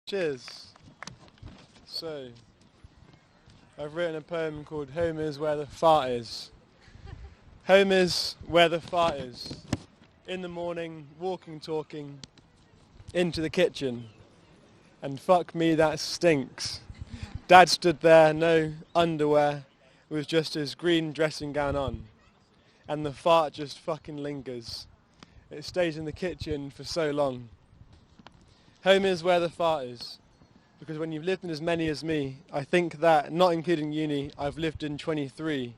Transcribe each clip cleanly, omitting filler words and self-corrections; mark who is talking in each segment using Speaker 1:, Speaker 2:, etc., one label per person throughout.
Speaker 1: Cheers. So, I've written a poem called Home is where the fart is. Home is where the fart is. In the morning, walking, talking, into the kitchen. And fuck me, that stinks. Dad stood there, no underwear, with just his green dressing gown on. And the fart just fucking lingers. It stays in the kitchen for so long. Home is where the fart is. Because when you've lived in as many as me, I think that, not including uni, I've lived in 23.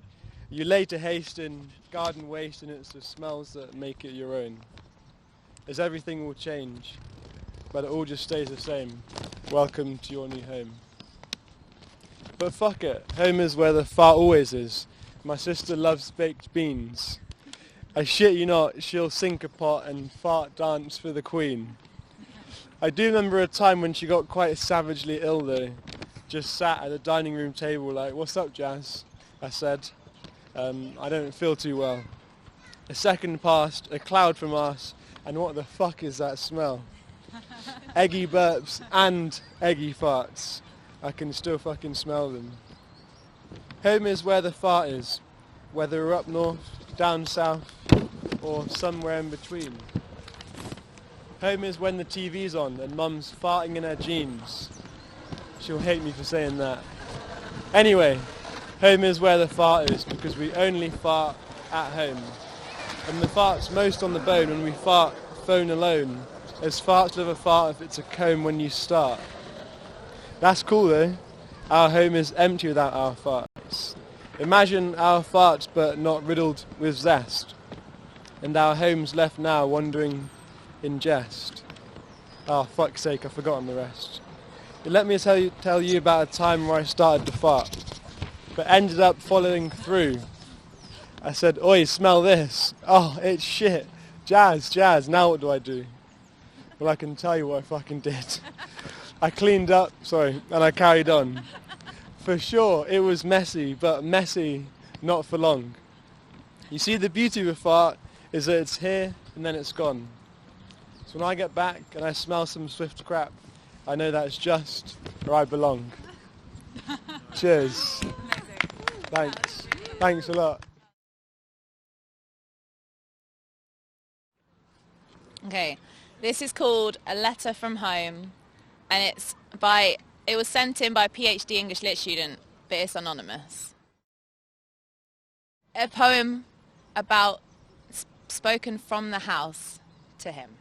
Speaker 1: You lay to haste in garden waste and it's the smells that make it your own. As everything will change, but it all just stays the same. Welcome to your new home. But fuck it, home is where the fart always is. My sister loves baked beans. I shit you not, she'll sink a pot and fart dance for the queen. I do remember a time when she got quite savagely ill though. Just sat at the dining room table like, "What's up, Jazz?" I said. "I don't feel too well." A second passed, a cloud from us, and what the fuck is that smell? Eggy burps and eggy farts. I can still fucking smell them. Home is where the fart is, whether we're up north, down south, or somewhere in between. Home is when the TV's on and mum's farting in her jeans. She'll hate me for saying that. Anyway, home is where the fart is because we only fart at home. And the fart's most on the bone when we fart phone alone, as farts live a fart if it's a comb when you start. That's cool though. Our home is empty without our farts. Imagine our farts but not riddled with zest. And our home's left now wandering in jest. Oh, fuck's sake, I've forgotten the rest. Let me tell you about a time where I started to fart, but ended up following through. I said, "Oi, smell this." "Oh, it's shit. Jazz, now what do I do?" Well, I can tell you what I fucking did. I cleaned up, and I carried on. For sure, it was messy, but messy not for long. You see, the beauty of a fart is that it's here and then it's gone. So when I get back and I smell some swift crap, I know that's just where I belong. Cheers. Thanks. Thanks a lot.
Speaker 2: Okay, this is called A Letter from Home, and it was sent in by a PhD English Lit student, but it's anonymous. A poem about spoken from the house to him.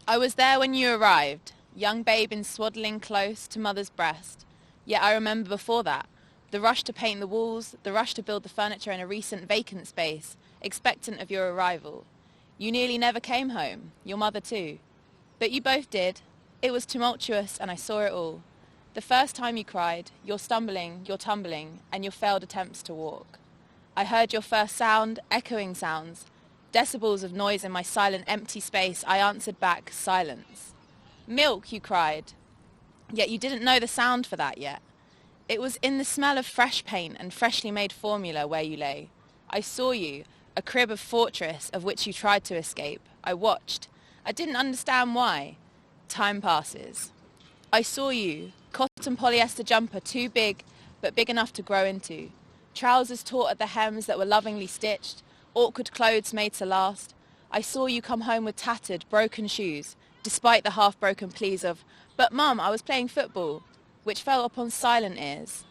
Speaker 2: I was there when you arrived, young babe in swaddling close to mother's breast. Yet I remember before that, the rush to paint the walls, the rush to build the furniture in a recent vacant space, expectant of your arrival. You nearly never came home, your mother too. But you both did. It was tumultuous and I saw it all. The first time you cried, your stumbling, your tumbling, and your failed attempts to walk. I heard your first sound, echoing sounds. Decibels of noise in my silent, empty space, I answered back, silence. Milk, you cried. Yet you didn't know the sound for that yet. It was in the smell of fresh paint and freshly made formula where you lay. I saw you, a crib of fortress of which you tried to escape. I watched. I didn't understand why. Time passes. I saw you, cotton polyester jumper too big, but big enough to grow into. Trousers taut at the hems that were lovingly stitched, awkward clothes made to last. I saw you come home with tattered, broken shoes, despite the half-broken pleas of, "But Mum, I was playing football," which fell upon silent ears.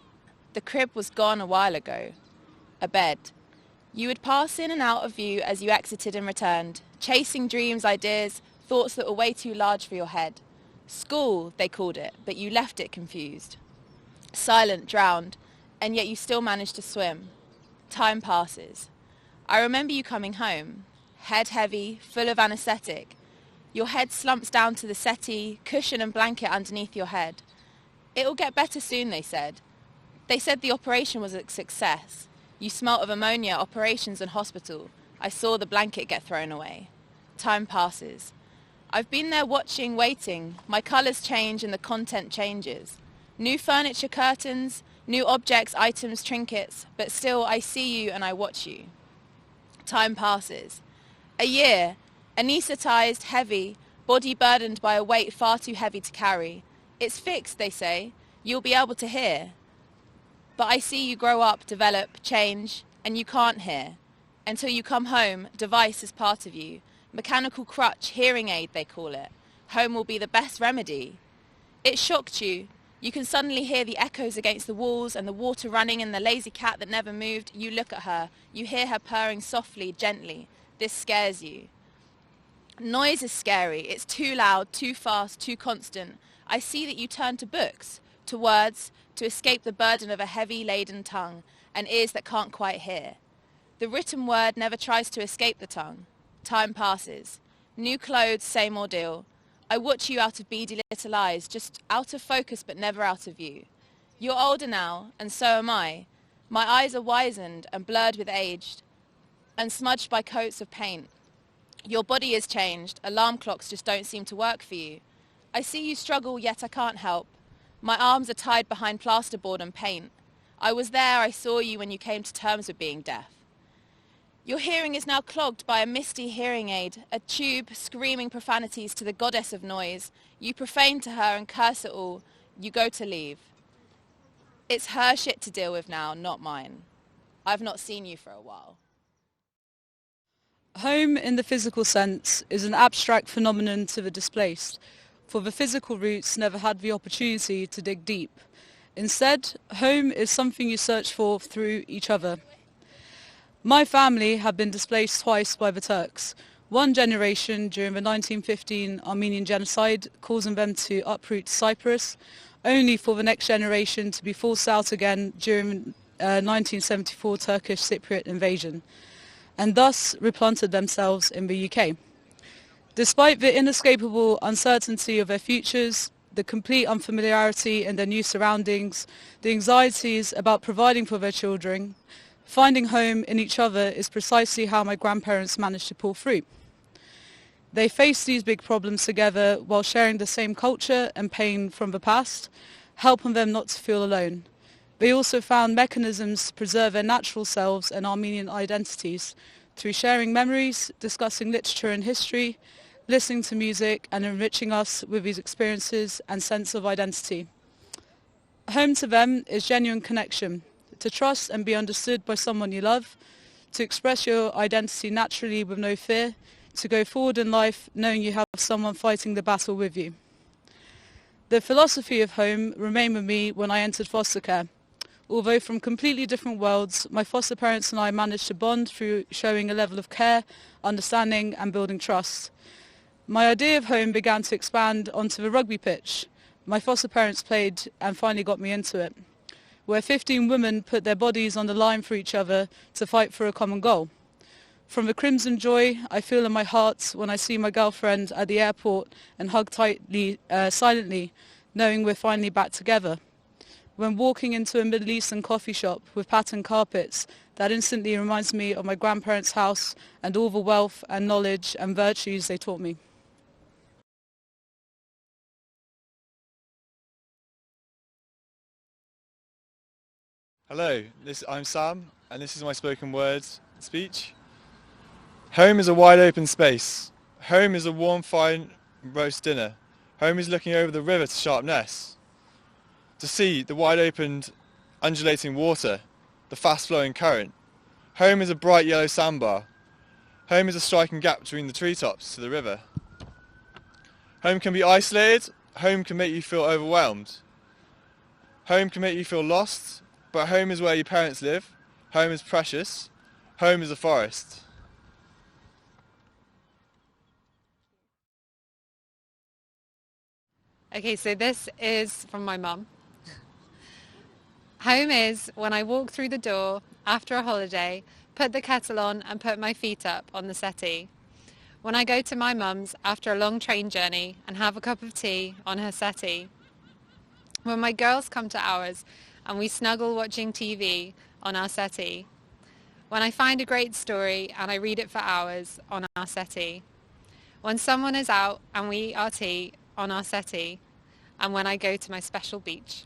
Speaker 2: The crib was gone a while ago. A bed. You would pass in and out of view as you exited and returned, chasing dreams, ideas, thoughts that were way too large for your head. School, they called it, but you left it confused. Silent, drowned, and yet you still managed to swim. Time passes. I remember you coming home, head heavy, full of anaesthetic. Your head slumps down to the settee, cushion and blanket underneath your head. It'll get better soon, they said. They said the operation was a success. You smelt of ammonia, operations and hospital. I saw the blanket get thrown away. Time passes. I've been there watching, waiting. My colours change and the content changes. New furniture, curtains, new objects, items, trinkets, but still I see you and I watch you. Time passes. A year, anaesthetised, heavy, body burdened by a weight far too heavy to carry. It's fixed, they say. You'll be able to hear. But I see you grow up, develop, change, and you can't hear. Until you come home, device is part of you. Mechanical crutch, hearing aid, they call it. Home will be the best remedy. It shocked you. You can suddenly hear the echoes against the walls and the water running and the lazy cat that never moved. You look at her. You hear her purring softly, gently. This scares you. Noise is scary. It's too loud, too fast, too constant. I see that you turn to books, to words, to escape the burden of a heavy laden tongue and ears that can't quite hear. The written word never tries to escape the tongue. Time passes. New clothes, same ordeal. I watch you out of beady little eyes, just out of focus but never out of view. You're older now, and so am I. My eyes are wizened and blurred with age and smudged by coats of paint. Your body is changed. Alarm clocks just don't seem to work for you. I see you struggle, yet I can't help. My arms are tied behind plasterboard and paint. I was there, I saw you when you came to terms with being deaf. Your hearing is now clogged by a misty hearing aid, a tube screaming profanities to the goddess of noise. You profane to her and curse it all. You go to leave. It's her shit to deal with now, not mine. I've not seen you for a while.
Speaker 3: Home in the physical sense is an abstract phenomenon to the displaced, for the physical roots never had the opportunity to dig deep. Instead, home is something you search for through each other. My family have been displaced twice by the Turks. One generation during the 1915 Armenian genocide, causing them to uproot Cyprus, only for the next generation to be forced out again during 1974 Turkish Cypriot invasion, and thus replanted themselves in the UK. Despite the inescapable uncertainty of their futures, the complete unfamiliarity in their new surroundings, the anxieties about providing for their children, finding home in each other is precisely how my grandparents managed to pull through. They faced these big problems together while sharing the same culture and pain from the past, helping them not to feel alone. They also found mechanisms to preserve their natural selves and Armenian identities through sharing memories, discussing literature and history, listening to music and enriching us with these experiences and sense of identity. Home to them is genuine connection, to trust and be understood by someone you love, to express your identity naturally with no fear, to go forward in life knowing you have someone fighting the battle with you. The philosophy of home remained with me when I entered foster care. Although from completely different worlds, my foster parents and I managed to bond through showing a level of care, understanding and building trust. My idea of home began to expand onto the rugby pitch. My foster parents played and finally got me into it, where 15 women put their bodies on the line for each other to fight for a common goal. From the crimson joy I feel in my heart when I see my girlfriend at the airport and hug tightly, silently, knowing we're finally back together. When walking into a Middle Eastern coffee shop with patterned carpets, that instantly reminds me of my grandparents' house and all the wealth and knowledge and virtues they taught me.
Speaker 1: Hello, I'm Sam, and this is my spoken word speech. Home is a wide open space. Home is a warm, fine roast dinner. Home is looking over the river to Sharpness. To see the wide opened, undulating water, the fast flowing current. Home is a bright yellow sandbar. Home is a striking gap between the treetops to the river. Home can be isolated. Home can make you feel overwhelmed. Home can make you feel lost. But home is where your parents live. Home is precious. Home is a forest.
Speaker 4: Okay, so this is from my mum. Home is when I walk through the door after a holiday, put the kettle on and put my feet up on the settee. When I go to my mum's after a long train journey and have a cup of tea on her settee. When my girls come to ours and we snuggle watching TV on our settee. When I find a great story and I read it for hours on our settee. When someone is out and we eat our tea on our settee. And when I go to my special beach.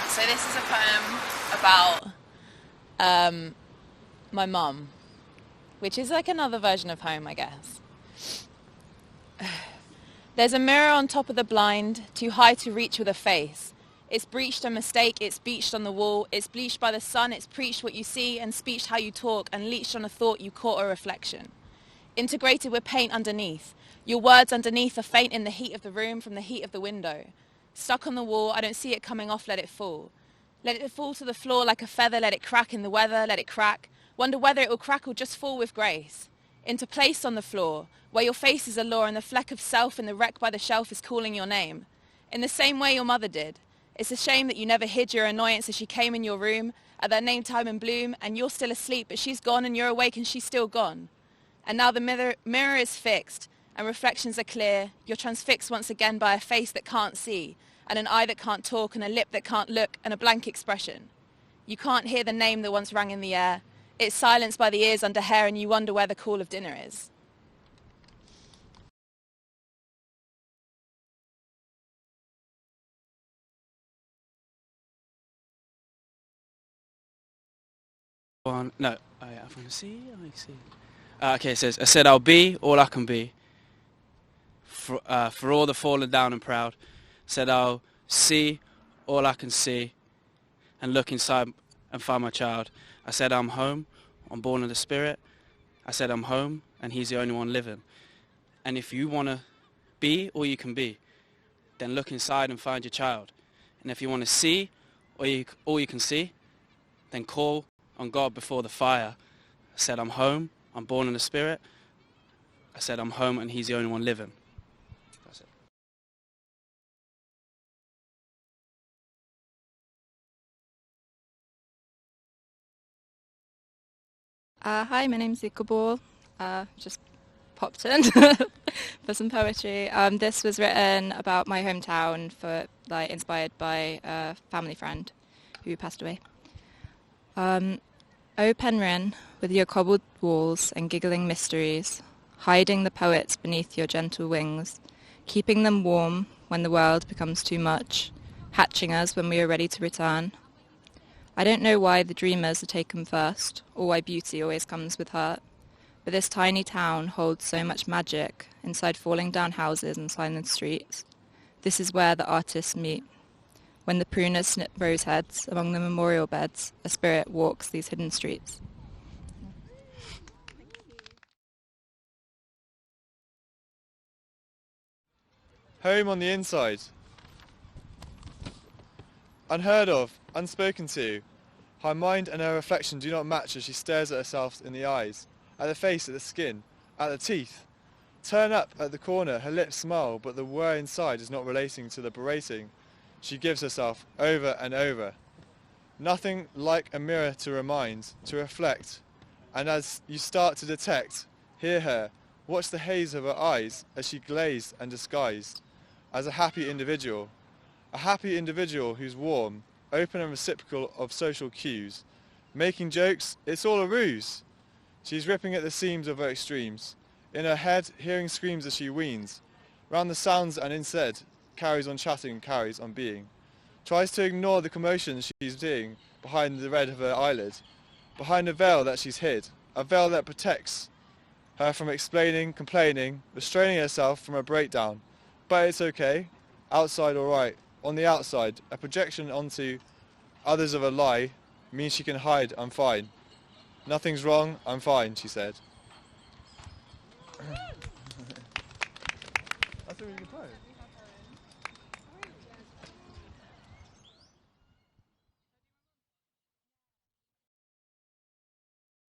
Speaker 2: So this is a poem about my mum, which is like another version of home, I guess. There's a mirror on top of the blind, too high to reach with a face. It's breached a mistake, it's beached on the wall, it's bleached by the sun, it's preached what you see and speeched how you talk and leached on a thought you caught a reflection. Integrated with paint underneath. Your words underneath are faint in the heat of the room from the heat of the window. Stuck on the wall, I don't see it coming off, let it fall. Let it fall to the floor like a feather, let it crack in the weather, let it crack. Wonder whether it will crack or just fall with grace. Into place on the floor, where your face is a law and the fleck of self in the wreck by the shelf is calling your name. In the same way your mother did. It's a shame that you never hid your annoyance as she came in your room at that name time and bloom, and you're still asleep, but she's gone and you're awake and she's still gone. And now the mirror is fixed and reflections are clear. You're transfixed once again by a face that can't see and an eye that can't talk and a lip that can't look and a blank expression. You can't hear the name that once rang in the air. It's silenced by the ears under hair and you wonder where the call of dinner is.
Speaker 5: One, no, I want to see. Okay, it says, I said I'll be all I can be. For all the fallen down and proud. Said I'll see all I can see and look inside and find my child. I said I'm home, I'm born of the Spirit. I said I'm home and he's the only one living. And if you want to be all you can be, then look inside and find your child. And if you want to see all you can see, then call on God before the fire. I said I'm home, I'm born in the Spirit. I said I'm home and he's the only one living. That's it.
Speaker 6: Hi, my name's Ikabor. Just popped in for some poetry. This was written about my hometown, inspired by a family friend who passed away. O Penryn, with your cobbled walls and giggling mysteries, hiding the poets beneath your gentle wings, keeping them warm when the world becomes too much, hatching us when we are ready to return. I don't know why the dreamers are taken first, or why beauty always comes with hurt, but this tiny town holds so much magic inside falling down houses and silent streets. This is where the artists meet. When the pruners snip rose heads among the memorial beds, a spirit walks these hidden streets.
Speaker 1: Home on the inside. Unheard of, unspoken to. Her mind and her reflection do not match as she stares at herself in the eyes, at the face, at the skin, at the teeth. Turn up at the corner, her lips smile, but the whir inside is not relating to the berating she gives herself over and over. Nothing like a mirror to remind, to reflect, and as you start to detect, hear her, watch the haze of her eyes as she glazed and disguised, as a happy individual who's warm, open and reciprocal of social cues. Making jokes, it's all a ruse. She's ripping at the seams of her extremes. In her head, hearing screams as she weans. Round the sounds and instead, carries on chatting, carries on being. Tries to ignore the commotion she's seeing behind the red of her eyelid, behind a veil that she's hid, a veil that protects her from explaining, complaining, restraining herself from a breakdown. But it's okay, outside alright. On the outside, a projection onto others of a lie means she can hide, I'm fine. Nothing's wrong, I'm fine, she said. That's a really good poem.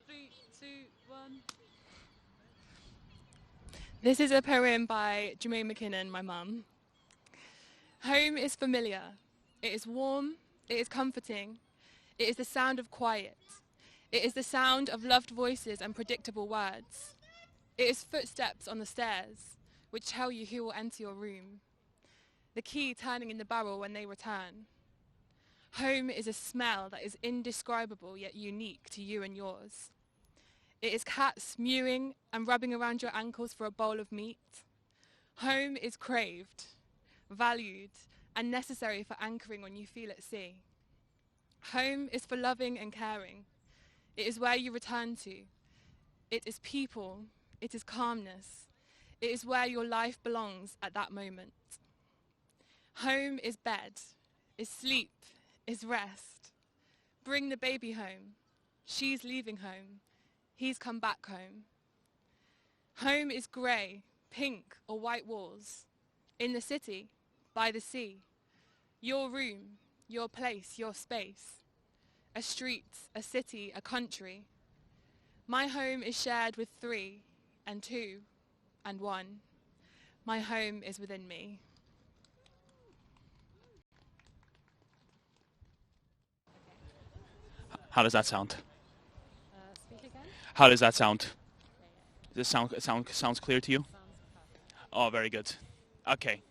Speaker 7: 3, 2, 1. This is a poem by Jermaine McKinnon, my mum. Home is familiar. It is warm. It is comforting. It is the sound of quiet. It is the sound of loved voices and predictable words. It is footsteps on the stairs, which tell you who will enter your room. The key turning in the barrel when they return. Home is a smell that is indescribable yet unique to you and yours. It is cats mewing and rubbing around your ankles for a bowl of meat. Home is craved, valued, and necessary for anchoring when you feel at sea. Home is for loving and caring. It is where you return to. It is people. It is calmness. It is where your life belongs at that moment. Home is bed, is sleep, is rest. Bring the baby home. She's leaving home. He's come back home. Home is grey, pink or white walls. In the city, by the sea. Your room, your place, your space. A street, a city, a country. My home is shared with 3 and 2 and 1. My home is within me.
Speaker 8: How does that sound?
Speaker 4: Speak again?
Speaker 8: How does that sound? Does this sounds clear to you? Oh, very good. Okay.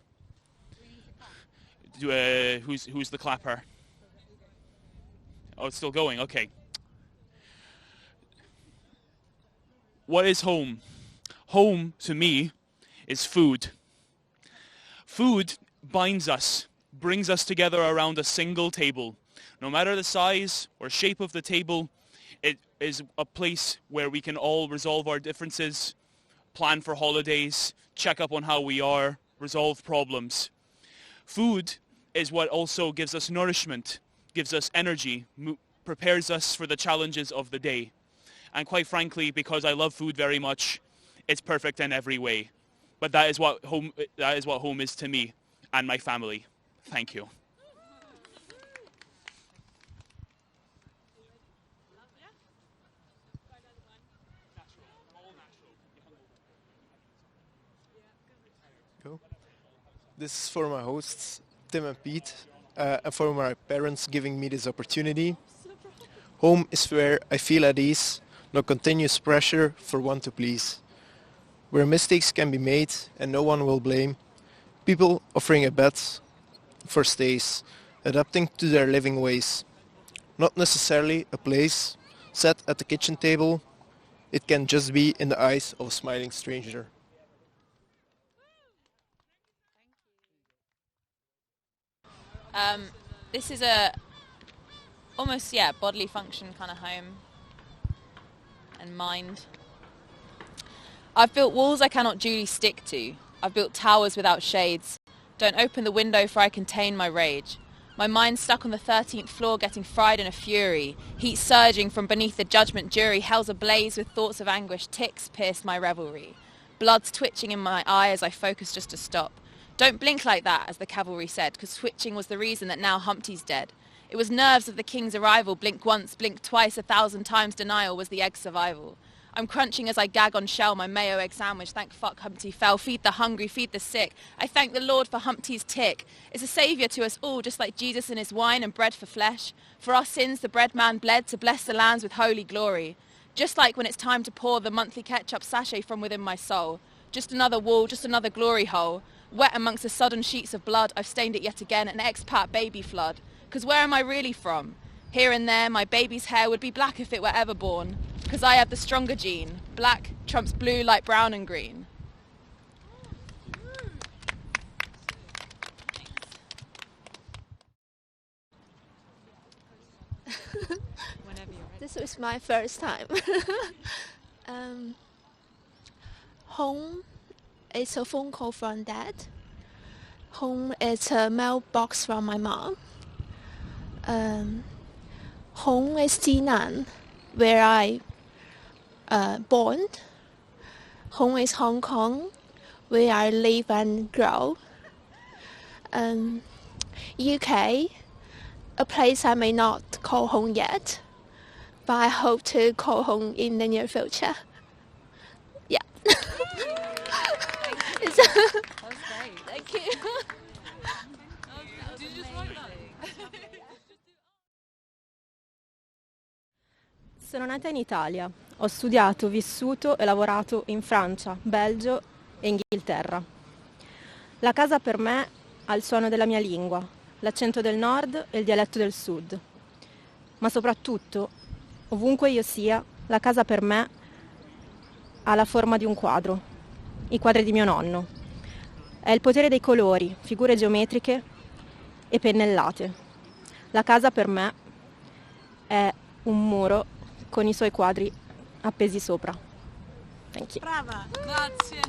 Speaker 8: Who's the clapper? Oh, it's still going. Okay. What is home? Home to me is food. Food binds us, brings us together around a single table. No matter the size or shape of the table, it is a place where we can all resolve our differences, plan for holidays, check up on how we are, resolve problems. Food is what also gives us nourishment, gives us energy, prepares us for the challenges of the day. And quite frankly, because I love food very much, it's perfect in every way. But that is what home is to me and my family. Thank you.
Speaker 9: Cool. This is for my hosts, Tim and Pete, and for my parents giving me this opportunity. Home is where I feel at ease, no continuous pressure for one to please. Where mistakes can be made and no one will blame. People offering a bed for stays, adapting to their living ways. Not necessarily a place set at the kitchen table. It can just be in the eyes of a smiling stranger.
Speaker 2: This is almost bodily function kind of home and mind. I've built walls I cannot duly stick to. I've built towers without shades. Don't open the window for I contain my rage. My mind stuck on the 13th floor getting fried in a fury. Heat surging from beneath the judgment jury. Hell's ablaze with thoughts of anguish. Ticks pierced my revelry. Blood's twitching in my eye as I focus just to stop. Don't blink like that, as the cavalry said, 'cause switching was the reason that now Humpty's dead. It was nerves of the king's arrival. Blink once, blink twice, 1,000 times denial was the egg's survival. I'm crunching as I gag on shell my mayo egg sandwich. Thank fuck Humpty fell. Feed the hungry, feed the sick. I thank the Lord for Humpty's tick. It's a saviour to us all, just like Jesus and his wine and bread for flesh. For our sins the bread man bled to bless the lands with holy glory. Just like when it's time to pour the monthly ketchup sachet from within my soul. Just another wall, just another glory hole. Wet amongst the sodden sheets of blood, I've stained it yet again, an expat baby flood. 'Cause where am I really from? Here and there, my baby's hair would be black if it were ever born. 'Cause I have the stronger gene. Black trumps blue like brown and green.
Speaker 10: This was my first time. Home is a phone call from Dad. Home is a mailbox from my mom. Home is Jinan, where I born. Home is Hong Kong, where I live and grow. UK, a place I may not call home yet, but I hope to call home in the near future. Yeah.
Speaker 4: That was great.
Speaker 10: Thank you.
Speaker 7: Did you just write that?
Speaker 11: Sono nata in Italia, ho studiato, vissuto e lavorato in Francia, Belgio e Inghilterra. La casa per me ha il suono della mia lingua, l'accento del nord e il dialetto del sud. Ma soprattutto, ovunque io sia, la casa per me ha la forma di un quadro, i quadri di mio nonno. È il potere dei colori, figure geometriche e pennellate. La casa per me è un muro con i suoi quadri appesi sopra. Thank you.
Speaker 3: Brava! Grazie!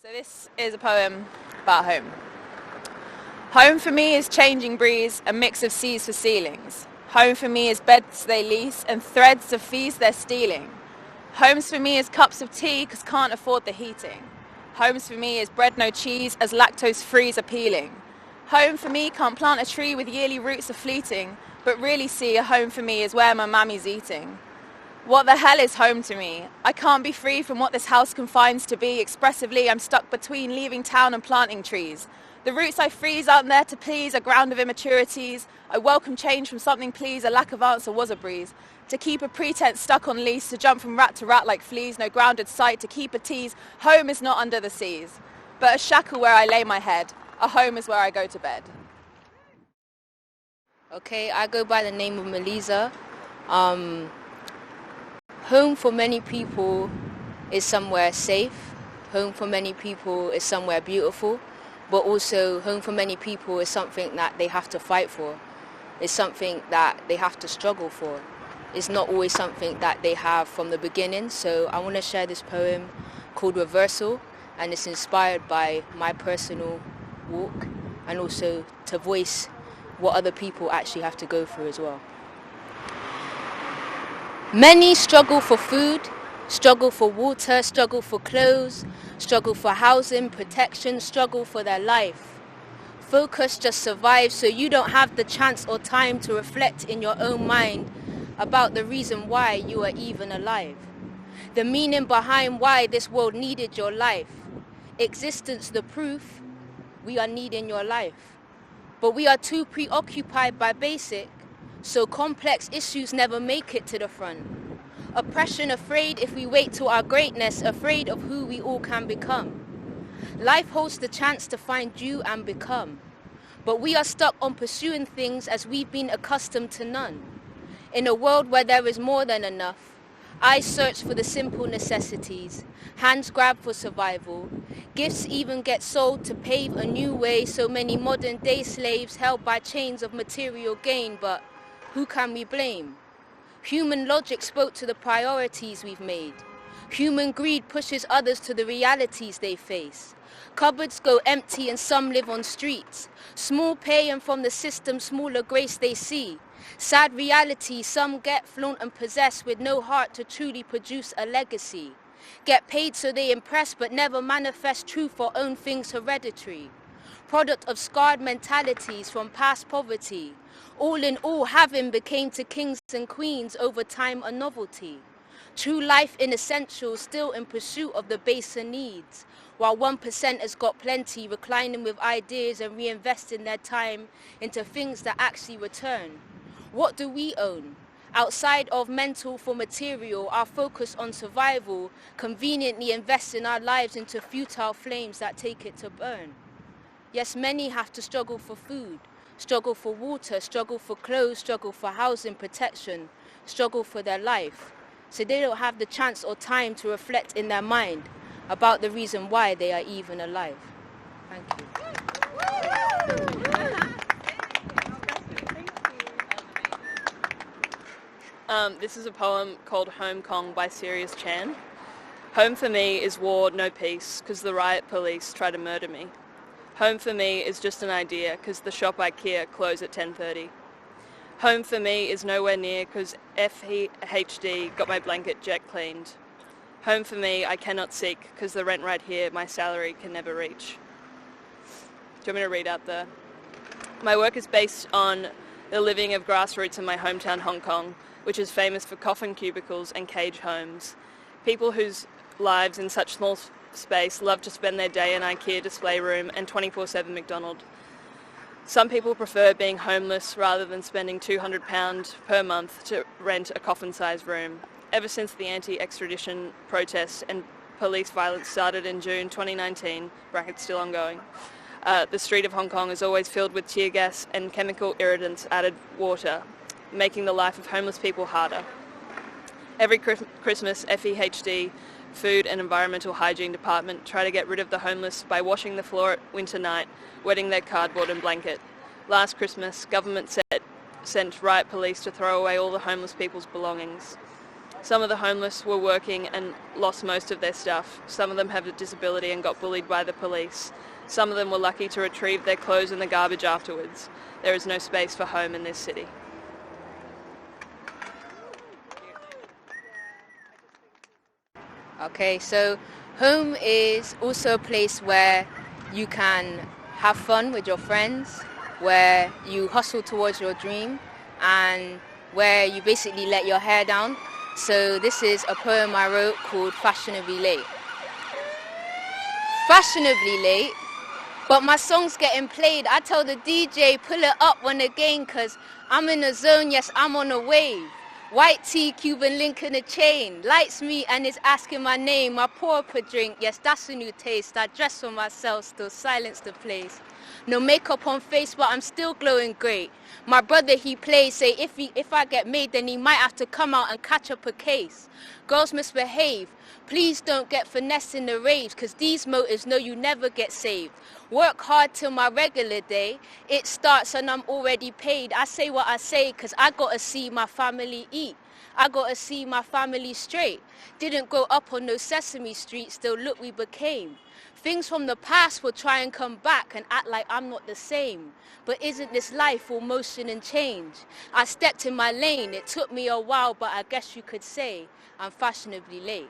Speaker 2: So this is a poem about home. Home for me is changing breeze, a mix of seas for ceilings. Home for me is beds they lease and threads of fees they're stealing. Homes for me is cups of tea cause can't afford the heating. Homes for me is bread no cheese as lactose free's appealing. Home for me can't plant a tree with yearly roots of fleeting, but really see a home for me is where my mammy's eating. What the hell is home to me? I can't be free from what this house confines to be. Expressively, I'm stuck between leaving town and planting trees. The roots I freeze aren't there to please, a ground of immaturities. I welcome change from something please, a lack of answer was a breeze. To keep a pretense stuck on lease, to jump from rat to rat like fleas, no grounded sight, to keep a tease. Home is not under the seas, but a shackle where I lay my head. A home is where I go to bed.
Speaker 12: Okay, I go by the name of Melisa. Home for many people is somewhere safe. Home for many people is somewhere beautiful. But also home for many people is something that they have to fight for. It's something that they have to struggle for. It's not always something that they have from the beginning. So I want to share this poem called Reversal, and it's inspired by my personal walk and also to voice what other people actually have to go through as well. Many struggle for food, struggle for water, struggle for clothes, struggle for housing, protection, struggle for their life. Focus just survive so you don't have the chance or time to reflect in your own mind about the reason why you are even alive. The meaning behind why this world needed your life. Existence the proof we are needing your life. But we are too preoccupied by basic, so complex issues never make it to the front. Oppression afraid if we wait till our greatness, afraid of who we all can become. Life holds the chance to find you and become. But we are stuck on pursuing things as we've been accustomed to none. In a world where there is more than enough, eyes search for the simple necessities, hands grab for survival. Gifts even get sold to pave a new way, so many modern day slaves held by chains of material gain, but who can we blame? Human logic spoke to the priorities we've made. Human greed pushes others to the realities they face. Cupboards go empty and some live on streets. Small pay and from the system smaller grace they see. Sad reality, some get flaunt and possessed with no heart to truly produce a legacy. Get paid so they impress but never manifest truth or own things hereditary. Product of scarred mentalities from past poverty. All in all, having became to kings and queens over time a novelty. True life in essentials, still in pursuit of the baser needs. While 1% has got plenty, reclining with ideas and reinvesting their time into things that actually return. What do we own? Outside of mental for material, our focus on survival, conveniently investing our lives into futile flames that take it to burn. Yes, many have to struggle for food, struggle for water, struggle for clothes, struggle for housing, protection, struggle for their life. So they don't have the chance or time to reflect in their mind about the reason why they are even alive. Thank you.
Speaker 13: This is a poem called Hong Kong by Sirius Chan. Home for me is war, no peace, because the riot police try to murder me. Home for me is just an idea, because the shop IKEA close at 10:30. Home for me is nowhere near, because FHD got my blanket jet cleaned. Home for me I cannot seek, because the rent right here my salary can never reach. Do you want me to read out the... My work is based on the living of grassroots in my hometown Hong Kong, which is famous for coffin cubicles and cage homes. People whose lives in such small space love to spend their day in IKEA display room and 24/7 McDonald's. Some people prefer being homeless rather than spending £200 per month to rent a coffin-sized room. Ever since the anti-extradition protests and police violence started in June 2019, brackets still ongoing, the street of Hong Kong is always filled with tear gas and chemical irritants added water, making the life of homeless people harder. Every Christmas, FEHD, Food and Environmental Hygiene Department, try to get rid of the homeless by washing the floor at winter night, wetting their cardboard and blanket. Last Christmas, government sent riot police to throw away all the homeless people's belongings. Some of the homeless were working and lost most of their stuff. Some of them have a disability and got bullied by the police. Some of them were lucky to retrieve their clothes in the garbage afterwards. There is no space for home in this city.
Speaker 12: Okay, so home is also a place where you can have fun with your friends, where you hustle towards your dream, and where you basically let your hair down. So this is a poem I wrote called Fashionably Late. Fashionably late, but my song's getting played. I tell the DJ, pull it up one again, cause I'm in a zone, yes, I'm on a wave. White tee, Cuban link in a chain. Lights me and is asking my name. I pour up a drink, yes, that's a new taste. I dress for myself, still silence the place. No makeup on face, but I'm still glowing great. My brother, he plays, say if I get made, then he might have to come out and catch up a case. Girls misbehave. Please don't get finessed in the raves, cause these motives know you never get saved. Work hard till my regular day. It starts and I'm already paid. I say what I say, cause I gotta see my family eat. I gotta see my family straight. Didn't grow up on no Sesame Street, still look we became. Things from the past will try and come back and act like I'm not the same. But isn't this life all motion and change? I stepped in my lane, it took me a while, but I guess you could say I'm fashionably late.